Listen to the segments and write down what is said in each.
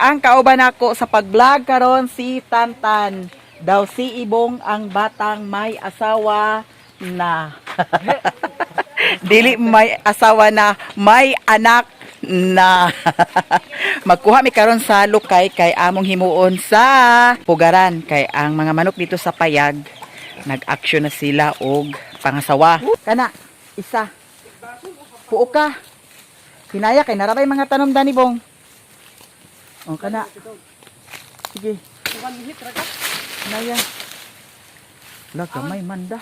ang kauban ako sa pag-vlog karon si Tantan. Daw si Ibong ang batang may asawa na. Dili may asawa na, may anak na. Magkuha mi karon sa lukay kay among himuon sa pugaran kay ang mga manok dito sa payag nag-action na sila og pangasawa. Kana isa. Puo ka. Kinaya kay narabay mga tanom dani Bong. O kana. Sige. Kinaya. Wala kamay manda.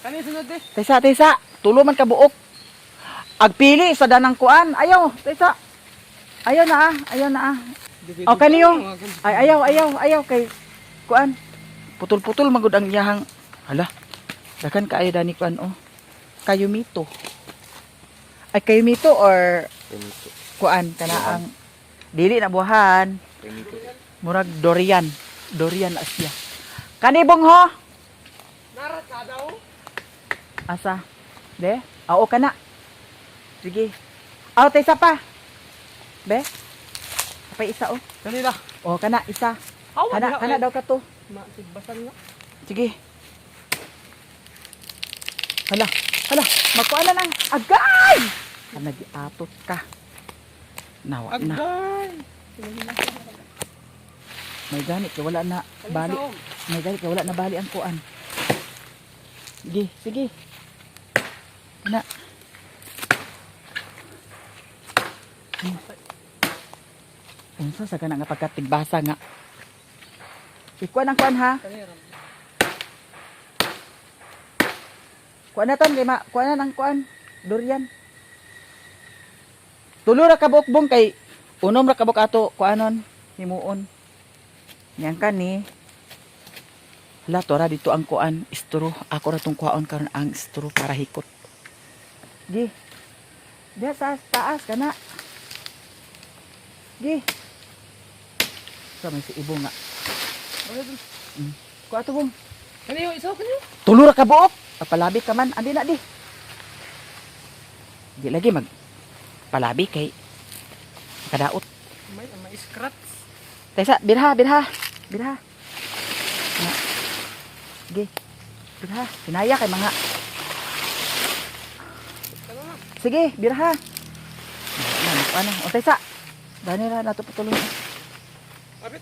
Kani sunod eh. Tesa, tulo man ka buok. Agpili sa danang kuan. Ayaw, tesa. Ayaw na ah. O kaniyo. Ay ayaw kay kuan. Putol-putol magud ang iyahang. Hala. Dakan kaayo dani kuan oh. Kayumito. Ay kayumito or kuan kana ang dili na buwahan. Murag durian. Durian asya. Kanibong ho. Narat ka daw. Asa? De? Oo ka na. Sige. Aw, isa pa. Be? Pa isa oh. Kanila. O kana isa. Awa, Kana daw ka to. Matigbasan nga. Sige. Hala. Magkuan na nang agay. Kana giatot ka. Nawa na. Agay. May ganit kay wala na bali. May ganit kay wala na bali ang kuan. Sige. Na. Unsa sa kana nga pagkatigbasa nga. Ikuan ang kuan ha. Kuan na tan lima, kuan na ang kuan. Durian. Tulo ra ka bukbong kay unom ra ka buk ato kuanon himuon. Yang kani. Hala tora dito ang kuan istro. Ako ra tong kuaon karon ang istro para hikot. Gi. Diya sa taas kana. Gi. Sa may si Ibo nga. Kuha to bong. Kaniyo iso kaniyo. Tulo ra ka buok. Papalabi ka man. Andi na di. Di lagi mag palabi kay kadaot. May scratch. Tesa, birha. Na. Gi. Birha. Kinaya kay mga. Sige, birha. Ano? O Tesa. Dani ra nato putulong. Abit.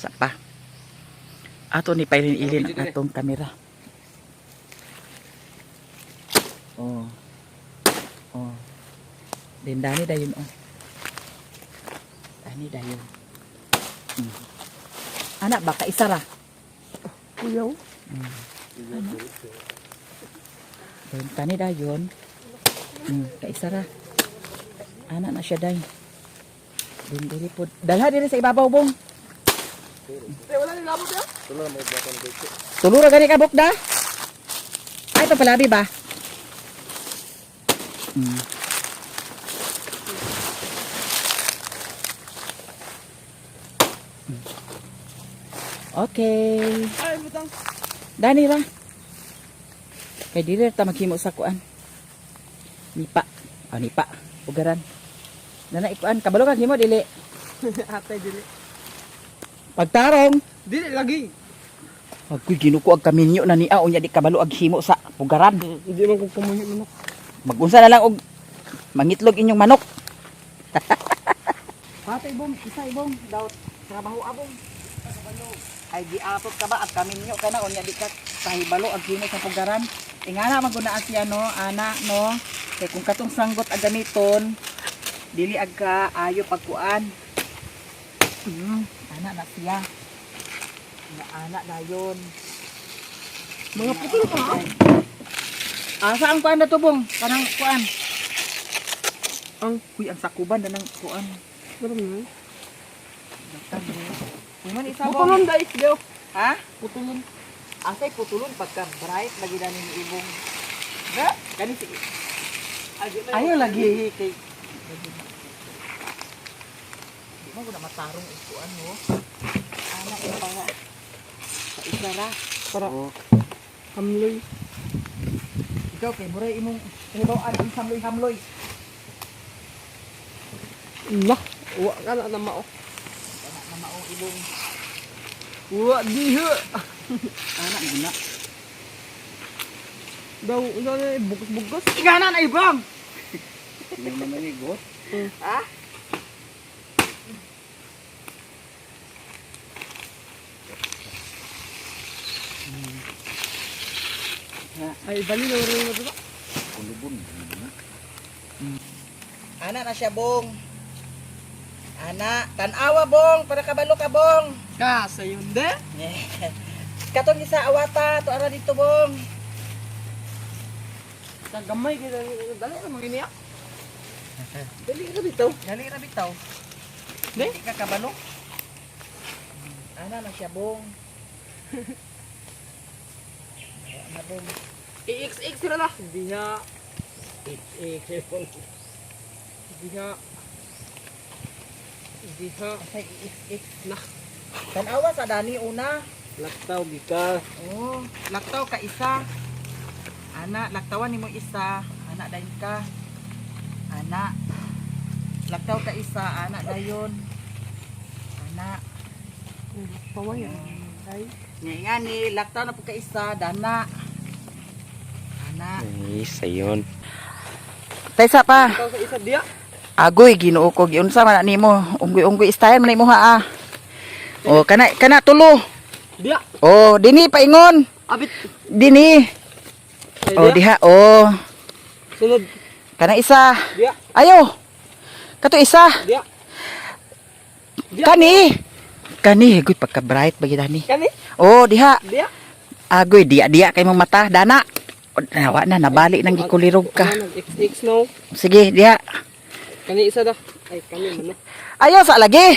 Sapa. Ato ni Pairin Ilin ang atong kamera. Oh. Then dani dayon oh. Dani dayon. Anak baka isa ra. Kuyaw. Then tani dayon. Kaisa ra. Anak na siya day. Then dili pod. Dalha diri sa ibabaw bong. Wala ni labot ya. Tulo ra gani ka bukda. Ay papalabi ba? Okay. Ay butang. Dani ra. Kay dili ta maghimo sa kuan. Nipa. Nipa. Ugaran. Nana ikuan kabalo kag himo dili. Atay dili. Pagtarong. Dili lagi. Agoy ginuko ag kaminyo na niya unya di kabalo ag himo sa pugaran. Hindi man ko pumuhi manok. Magunsa na lang og mangitlog inyong manok. Patay bong, isa ibong daw trabaho abong. Ay giapot ka ba at kaminyo ka na unya di ka kahibalo ag himo sa pugaran. Ingana man gud na siya no, ana no. Kay kung katong sanggot ag gamiton, dili ag ka ayo pagkuan. Ana na siya. Ana dayon. Mga putol ka ha? Asa ang kuan na to bong? Kanang kuan. Ang sakuban na ng kuan. Pero man. Kuman isa Putulon bong. dai daw. Ha? Putulon. Asay putulon pagka bright lagi na ni ibong. Ha? Kani si Ayo lagi kay. Di mo na matarong ikuan mo. Ana ko para sa isara. Para hamloy. Ikaw kay buray imong hibaw ang samloy-hamloy. Lah. Uwa ka na mao. Kana na maong ibong. Uwa diha. Anak guna. Daw na bugas-bugas. Ingana na ibang. Hindi mo nanigot. Ha? Ay bali na rin na to. Kulubon. Ana na siya bong. Ana, tanawa bong, para kabalo ka bong. Ka sayon de. Katong isa awata, to ara dito bong. Sa gamay kita dali na maginiya. Dali ka bitaw. Gali ra bitaw. Ne? Di ka kabalo. Ana na siya bong. Ana bong. XX sila na. Diha. XX. Diha. Diha. Ay, ik. Na. Tanawa sa dani una. Laktaw gika. Oh, laktaw ka isa. Ana, laktawan nimo isa. Ana dayon ka. Ana. Laktaw ka isa, ana dayon. Ana. Pawaya. Ay. Nga ni, laktaw na po ka isa, dana. Ana. Ay, sayon. Taysa pa. Ikaw sa isa diya. Agoy ginoo ko giunsa man nimo. Unggoy-unggoy style man imo ha. Oh, kana tulo. Diya. Oh, dini paingon. Abit. Dini. Ay, Oh, diha. Oh, Sunod. kana isa. Diya. Ayo. Kato isa. Diya. Diya. Kani. Kani, agoy pagka bright bagi dani. Kani. Oh, diha. Diya. Agoy dia kay mong mata, dana. O, nawa na nabali nang gikulirog ka. XX no. Sige, diha. Kani isa da. Ay kani mo no. Ayo sa lagi.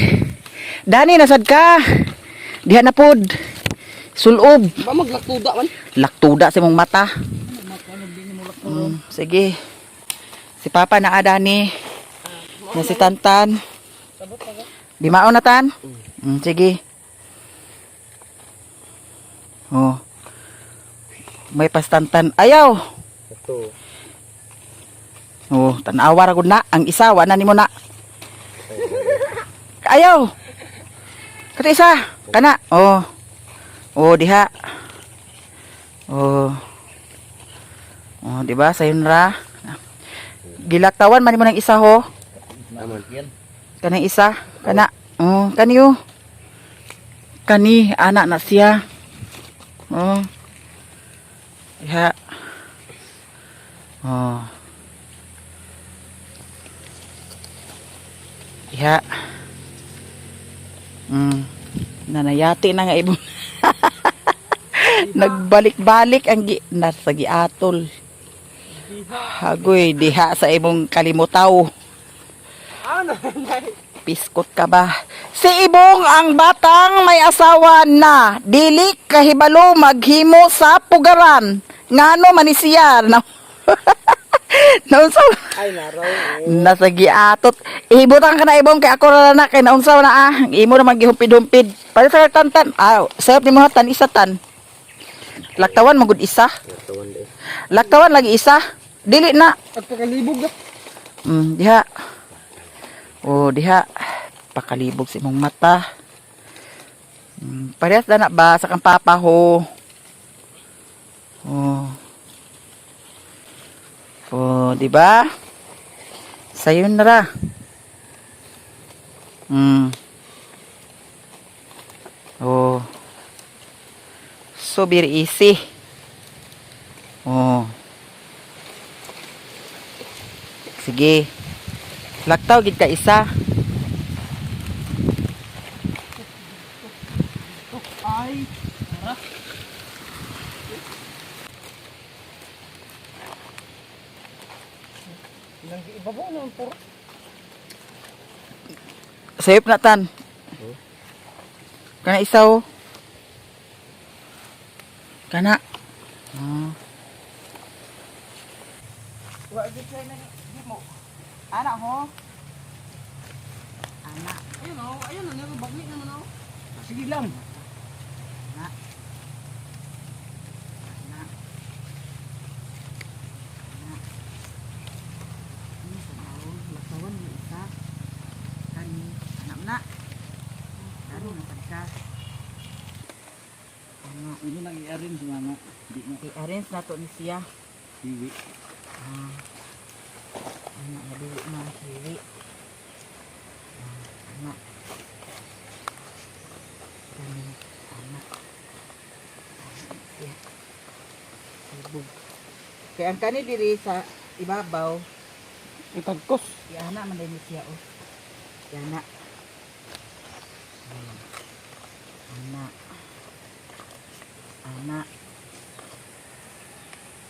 Dani nasad ka. Diha na pod. Sulob. Ba maglaktuda man. Laktuda sa mong mata. Sige. Si Papa na adani. Na si Tantan. Di mao na tan? Sige. Oh. May pastantan. Ayaw. Ito. Oh, tanawa ra gud na ang isa wa na nimo na. Ayaw. Kato isa. Kana. Oh. Oh, diha. Oh. Oh, di ba? Sayon ra. Gilaktawan man mo ng isa ho. Naman yan. Kanang isa. Kana. Oh, kaniyo. Kani anak na siya. Oh. Diha. Oh. Diha. Nanayati na nga ibon. Nagbalik-balik ang nasa giatol. Hagoy, diha sa imong kalimutaw. Ano? Piskot ka ba? Si Ibong ang batang may asawa na dili kahibalo maghimo sa pugaran. Ngano man ni siya? Naunsa? Ay naraw. Nasa giatot. Ihibutang ka na Ibong kay ako ra na kay naunsa na ah. Imo na maggihumpid-humpid. Para sa tantan. Ah, sayop ni mo tan isa tan. Laktawan magud isa. Laktawan lagi isa. Dili na. At pakalibog da. Diha. Oh, diha. Pakalibog sa imong mata. Parehas na ba sa kang papa ho? Oh. Oh, di ba? Sayon na ra. Oh. So very easy. Oh. Sige. Laktaw gid ka isa. Ay. Tara. Nang ibabaw na ang puro. Sayop na tan. Kana isa oh. Kana. Oh. Wa gid say na mo. Anak ho. Anak. Ayun na, bagli naman ako. Sige lang. Anak. Anak. Anak. Ini sa maon, laktawan mo isa. Kani. Ano na ka? Ano nang i-arrange mga di na I-arrange na to ni siya. hiwi. Ano na dili na hiwi. Ano. Kani anak. Siya. Ibog. Kaya ang kani diri sa ibabaw, Itagkos. yana man din siya oh. Yana. Anak. Anak.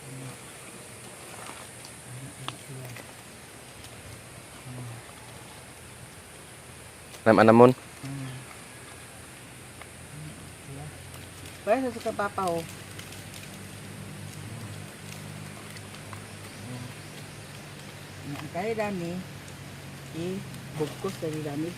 Anak. Anak din siya. Namon. Pwede sa papa oh. Ang kaya dami, i-bugkos dari dami.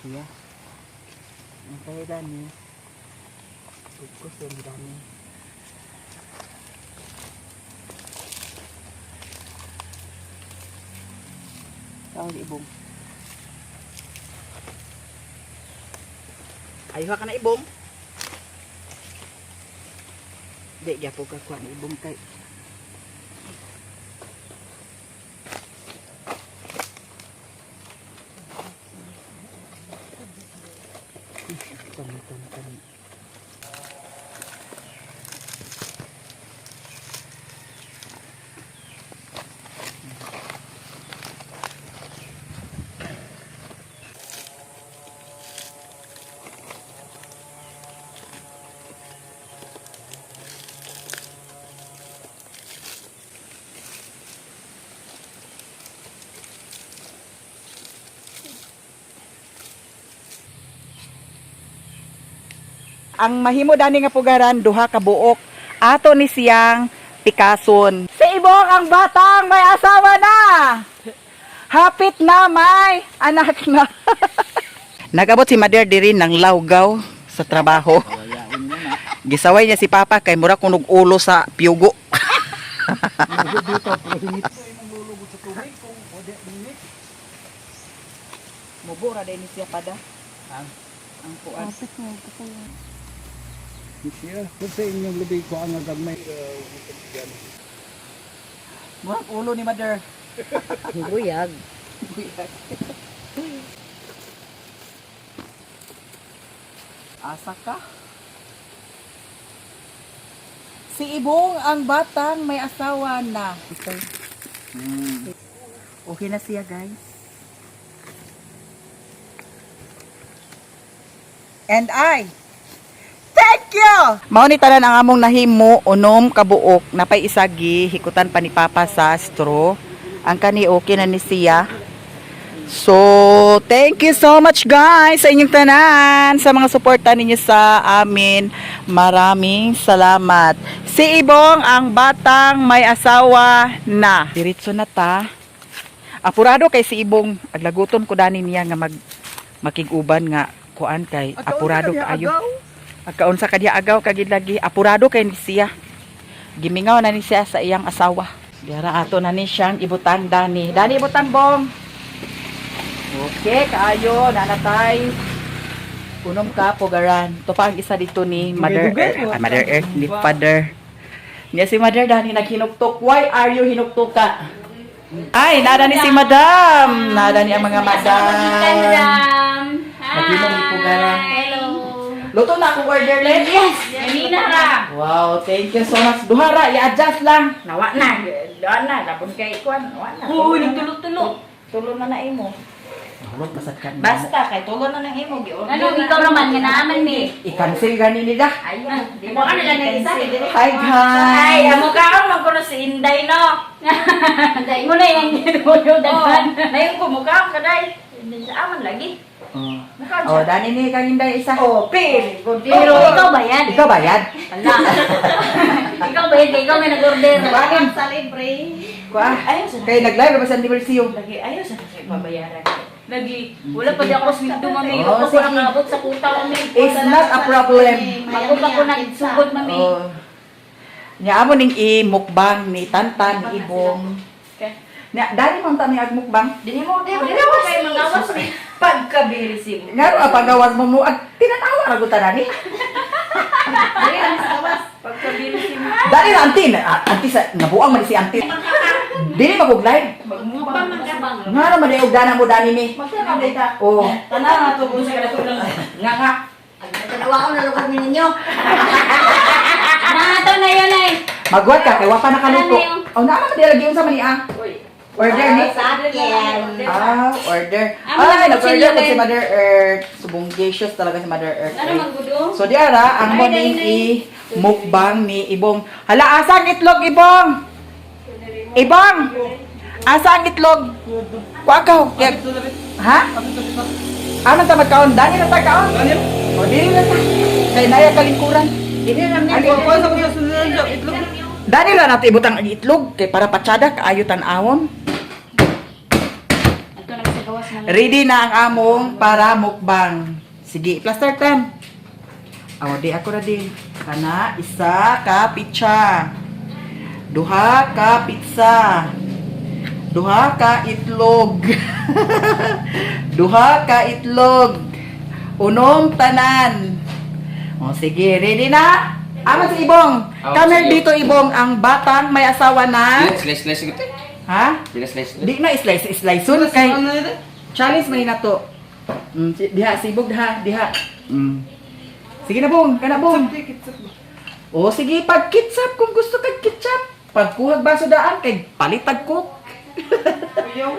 Kuya, ang kaya dami, bugkos dari dami. Tawag ibong. Ayuha ka na ibong. Di, gapo ka kuha na ibong kay. Tani. Ang mahimo dani nga pugaran duha ka buok ato ni siyang pikason. Si Ibong ang batang may asawa na. Hapit na may anak na. Nagabot si Mother diri ng lawgaw sa trabaho. Kawayain mo na. Gisaway niya si Papa kay mura kunog ulo sa piyugo. Dito, prohibit. Mubura din ni siya pada. Ang kuan. Siya, kung sa inyong lubi ko ang agad may Mura ulo ni Mother. Buyag. Asa ka? Si Ibong ang batang may asawa na. Okay na siya, guys. And I thank you! Mao ni tanan ang among nahimo unom kabuok napay isagi hikutan pa ni Papa sa straw. Ang kani okay na ni siya. So, thank you so much guys sa inyong tanan, sa mga suporta ninyo sa amin. Maraming salamat. Si Ibong ang batang may asawa na. Diretso na ta. Apurado kay si Ibong. Aglaguton ko dani niya nga makiguban nga kuan kay apurado kaayo. Agkaon sa kadiya agaw kagid lagi. Apurado kay ni siya. Gimingaw na ni siya sa iyang asawa. Diara ato na ni siyang ibutan dani. Dani ibutan Bong. Okay, kaayo, nanatay. Unom ka, pugaran. Ito pa ang isa dito ni Mother Earth. Mother Earth, ni Father. Niya si Mother Dani naghinuktok. Why are you hinuktok ka? Ay, nada ni si Madam. Nada ni ang mga Madam. Naghinom ni pugaran. Hello. Luto na akong order, Len? Yes. Kanina ra. Wow, thank you so much. Duhara, i-adjust lang. Nawa na. Doon na. Labon kay Kwan. Nawa na. Oo, nagtulog-tulog. Tulo na na imo. Hulog pasatkan. Basta kay tulo na ng imo. Ano, ikaw naman. Ganaaman mi. I-cancel gani nila. Ayun. Di mo ka nila nag-isa. Hi guys. Ay, amo kaon man kuno si Inday no. Inday mo na yung ginuyo dagan. Nayon ko mukha ka dai. Sa aman lagi. Oh, dani ni kang Inday isa. Oh, pero ikaw bayad. Ikaw bayad? Wala. Ikaw bayad kay ikaw may nag-order. Bakit? Sa libre. Kuha. Ayos na. Kay nag-live ba sa anniversary? Lagi ayos na kasi pabayaran. Lagi wala pa di ako sweldo mami. Oh, Ako sige. pa nakabot sa kuta mami. It's not a problem. Ako pa ko nagsugod mami. Oh. Nya amo ning i-mukbang ni Tantan ni Ibong. Okay. Nya dali man ta mi ag-mukbang. Dili mo kay mangawas ni pagkabirisim. Ngaro pagawas mo mo ag tinanawa ra gud ta dani. Dili lang sa gawas pagkabirisim. Dali na anti sa nabuang man si anti. Dili maguglay. Magmukbang man ka bang. Ngaro man ay ugdana mo dani mi. Magtanaw data. Oh. Tanan na to kung sa kada tulang. Nga. Tanawa ko na lugod ninyo. Nato na yun ay. Magwat ka kay wa pa nakaluto. Ano yung- Oh na man dili gyud sa mani ah. Order ni. Order. Ay, nag-order ko si Mother Earth. Subong gracious talaga si Mother Earth. Ano maggudo? So diara ang morning i-mukbang ni Ibong. Hala, asa ang itlog, Ibong? Ibong! Asa ang itlog? Kuakaw. Ha? Ano ta magkaon? Dani na ta kaon? O, dili na ta. Kay naya kalingkuran. Dili lang Ano? itlog. Dani lang natin ibutang ang itlog. Kay para patsada, kaayo tan-awon. Ito na sa gawas na. Ready na ang among para mukbang. Sige, plaster time. Aw, di ako na din. Kana, isa ka pizza. Duha ka pizza. Duha ka itlog. Duha ka itlog. Unom tanan. O sige, ready na? Ama si Ibong. Come here dito, Ibong. Ang batang may asawa na. Slice gitu. Ha? Tidak slice. Di na slice sun kay challenge man na to. Diha sibog diha. Sige na bong, kana bong. O sige pag ketchup kung gusto kag ketchup. Pagkuhag baso daan kay palitag cook.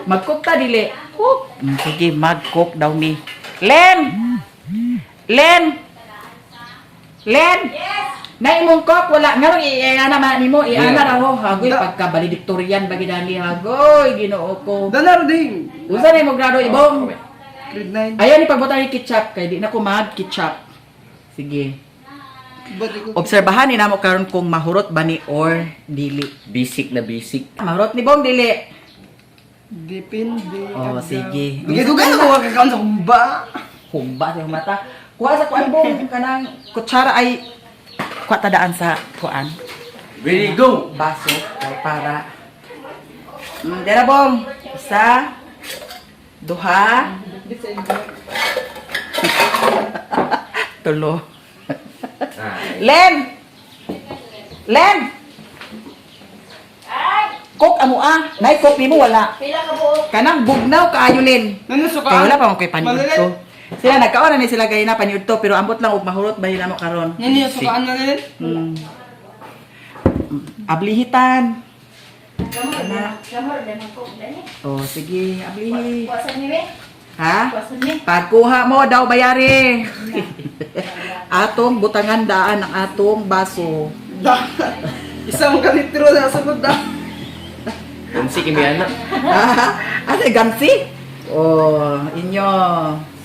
Mag-cook ta dili. Cook. Sige mag-cook daw mi. Len. Yes. Na imong cook wala ngarong iana man nimo iana ra ho hagoy pagka valedictorian bagi dali hagoy Ginoo ko. Danar ding. Usa na mo grado Ibong. Grade 9. Ayan ipagbutan ni ketchup kay di na ko mag-ketchup. Sige. Obserbahan ni namo karon kung mahurot ba ni or dili. Basic na basic. Mahurot ni Bong dili. Depende. Oh, sige. Dugay ko kakaon sa humba. Humba sa mata. Kuha sa kuan Bong kanang kutsara ay kuha tadaan sa kuan. Ready, go! Baso kay para. Dera Bong. Isa. Duha. Tulo. Len! Cook amo Nay cook nimo wala. Pila ka buok. Kanang bugnaw kaayo Len. Nanuso Kaya wala pa mo kay paniud to. Sila nagkaon na ni sila gay na paniud to pero ambot lang og mahurot bahila mo karon. Yan yung sukaan na nila. Ablihitan. Gamor din ako. Dali. Oh, sige, ablihi. Kuwasan ni we. Ha? Kuwasan ni. Pagkuha mo daw bayari. Atong butangan daan ang atong baso. Isang kalitro na sunod na. Kunsi kimi anak. Ano gansi? Oh, inyo.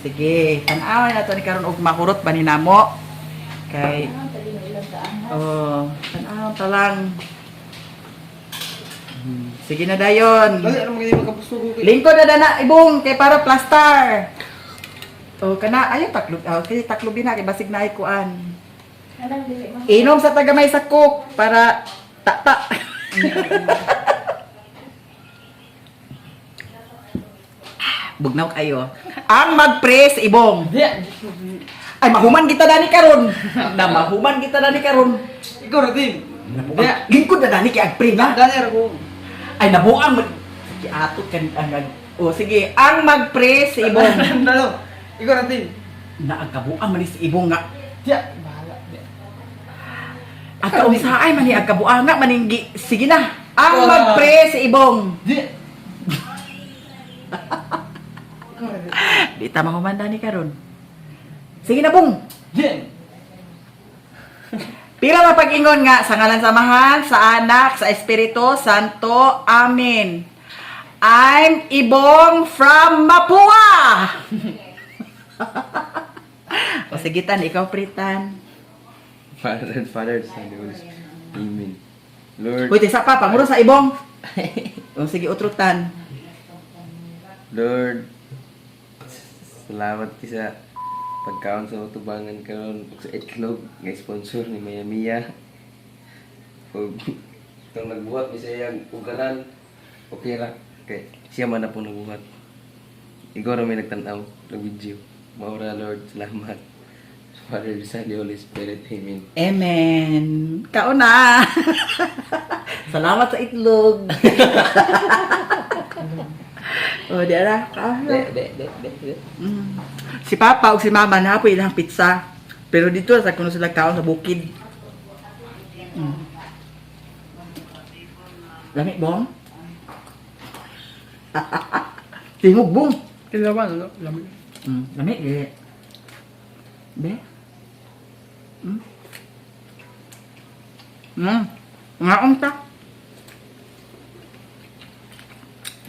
Sige, tan-away na to ni karon og mahurot ba ni namo? Kay oh, tan-aw ta lang. Sige na dayon. Dali, ano mga magkapusugo kayo? Lingkod na dana Ibong kay para plaster. Oh, kana ayo taklob. Okay, taklobin na kay basig na ay kuan. Alam dili man. Inom sa tagamay sa cook para ta. Bugnaw kayo. Ang mag-press Ibong. Ay mahuman kita dani karon. Na mahuman kita dani karon. Ikaw rating. Lingkod na dani kay agpre na. Dali ako. Ay nabuang mo. Sige atot kan ang oh sige, ang mag-press Ibong. Dalo. Ikaw rating. Na ang kabuang man ni si Ibong nga. Diya. Bahala. Ang kaunsaay man ni ang kabuang nga maninggi. Sige na. Ang mag-press Ibong. Diya. Di ta mahumanda ni karon. Sige na Bong. Diya. Pila mapag-ingon nga sa ngalan sa Mahal, sa Anak, sa Espiritu Santo. Amen. I'm Ibong from Mapua. O sige tan, ikaw pritan. Father and Father, Son, and Holy Spirit. Amen. Lord, Uy, tisa pa, panguro sa Ibong. O sige, utrutan. Lord, salamat ki sa pagkaon sa utubangan karon ug sa itlog nga sponsor ni Maya Mia. Kung itong nagbuhat ni siya yung ugalan, okay ra. Okay, siya man na po nagbuhat. Ikaw na may nagtanaw ng video. Maura Lord, salamat. Father, the Son, the Holy Spirit, Amen. Amen. Kauna. Salamat sa itlog. O, di ara. Kauna. De. Mm. Si Papa o si Mama napoy ilang pizza. Pero dito sa kuno sila kaon sa bukid. Mm. Lamig bong? Tingog bong. Kailangan, ano? Lamig. Lamig eh. Be? Ngaong ta.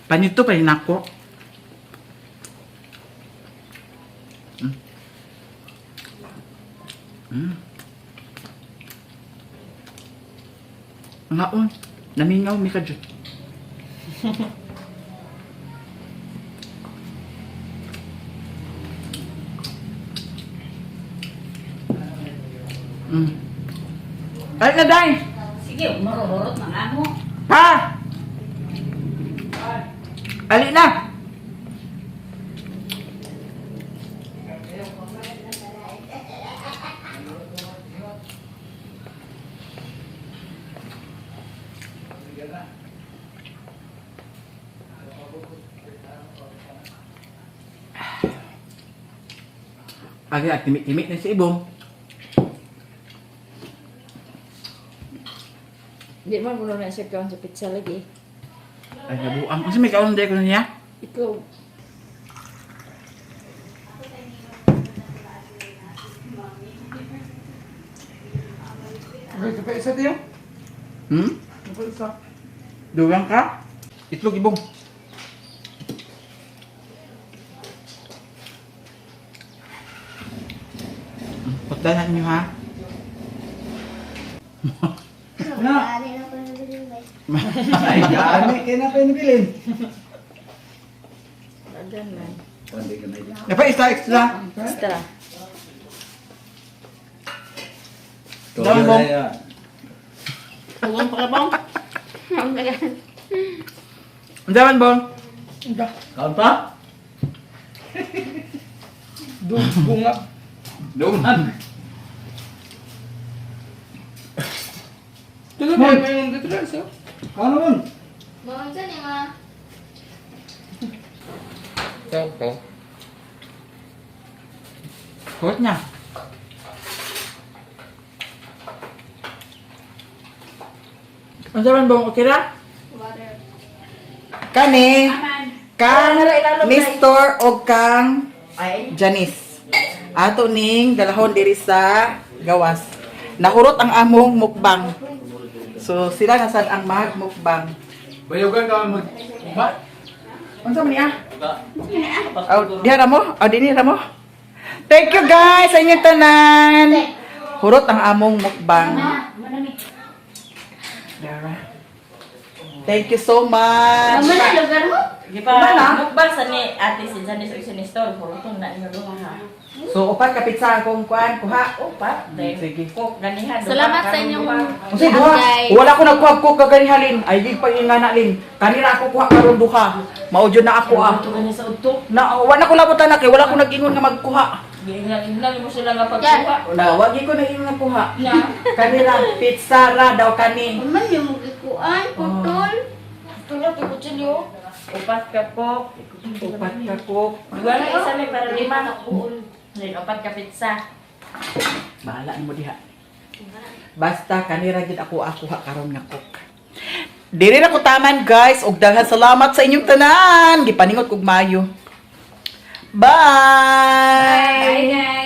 Panito pa rin ako. Ngaon. Namingaw mi ka dyan. Ay na, Day! Sige, marurot na nga mo. Pa! Ali na! Agad, timik-timik na si Ibong. Hindi man ko na siya kaon sa pizza lagi. Ay, nabuang. Kasi may kaon ko na niya. Ikaw. Okay, kapag isa tayo. Kapag isa. Dugang ka? Itlog Ibong. Pagdanan niyo ha. Na! Ay, gani. Kaya na pa yung bilin. Adan man. Dapat isa extra. Extra. Dami bong. Huwag pa ka bang? Ang daman bong. Kaon pa? Bunga. Doon! Tuloy ba yung dito na isa? Kaon naman. Bangun sa ni ma. Okay. Kuhat niya. Ang daman bong. Okay ra? Water. Kani. Aman. Kang Mr. o kang Ay. Janice. Ato ning dalahon diri sa gawas. Nahurot ang among mukbang. So sila nasad ang mag-mukbang. Bayogan ka mo. Ba? Unsa man niya? Aw, diha mo? Aw dinhi mo? Thank you guys sa inyong tanan. Hurot ang among mukbang. Dara. Thank you so much. Naman na lugar mo? Di ba? Wala. Mukbang sa ni ate si Janice o si Nestor. Purutong na inyo duha ha. So upat ka pizza akong kuan kuha. Upat. Sige. Cook ganihan. Salamat sa inyong Kasi duha, wala ko nagkuha ko kagani ay di pa ingana lin. Kanira ako kuha karon duha. Maudyo na ako ah. Ito ka niya sa utok. Na wala ko labutan na kay wala ko nagingon nga magkuha. Ginang mo sila nga pagkuha. Na wagi ko nagingon nga kuha. Na. Kanira pizza ra daw kani. Man yung ikuan, putol. Tulog ko kutsilyo. Upat ka po. Upat ka ko. Dua na isa may para lima na kuul. Then upat ka pizza. Bahala mo diha. Basta kanira gid ako karon nga cook. Diri na ko taman guys ug daghan salamat sa inyong tanan. Gipaningot kog maayo. Bye. Bye guys.